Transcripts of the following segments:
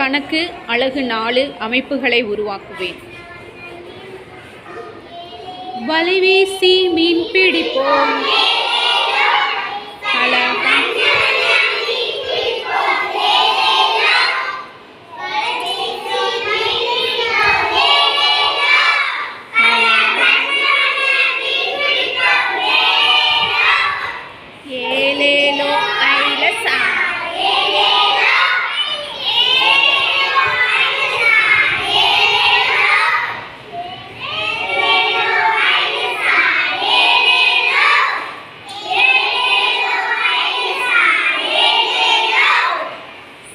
கணக்கு அலகு 4 அமைப்புகளை உருவாக்குவேன். வலைவீசி மீன் பிடிப்போம்.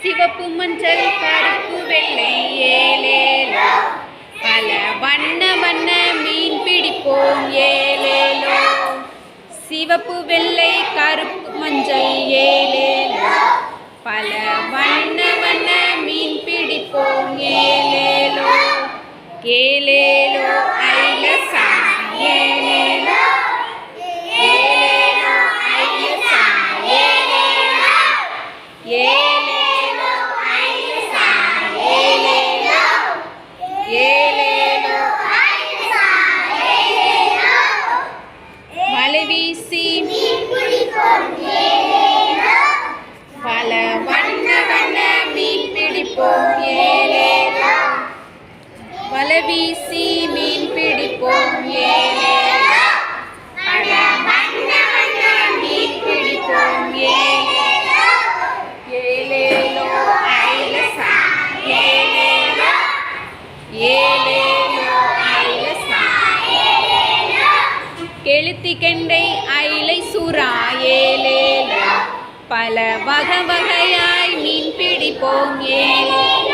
சிவப்பு மஞ்சள் கருப்பு வெள்ளை ஏலேலோ, பல வண்ண வண்ண மீன் பிடிப்போம் ஏலேலோ. சிவப்பு வெள்ளை கருப்பு மஞ்சள் ஏலேலோ, பல வண்ண வண்ண மீன் பிடிப்போம் ஏலேலோ. ஏலேலோ ஐலசா ஏலேலோ, ஏலேலோ ஐலசா ஏலேலோ, ஏலேலோ ஐலசா ஏலேலோ, ஏலேலோ ஐலசா ஏலேலோ. வலைவீசி மீன் பிடிப்போம் ஏலேலோ, பல வண்ண வண்ண மீன் பிடிப்போம் ஏலேலோ. வலைவீசி மீன் பிடிப்போம் ஏலேலோ, பல வண்ண வண்ண மீன் பிடிப்போம் ஏலேலோ. ஏலேலோ ஐலசா ஏலேலோ, ஏலேலோ ஐலசா ஏலேலோ. கெளுத்தி கெண்டை ஐலை சுறா ஏலேலோ, பல வகை வகையாய் மீன் பிடிப்போம் ஏலேலோ.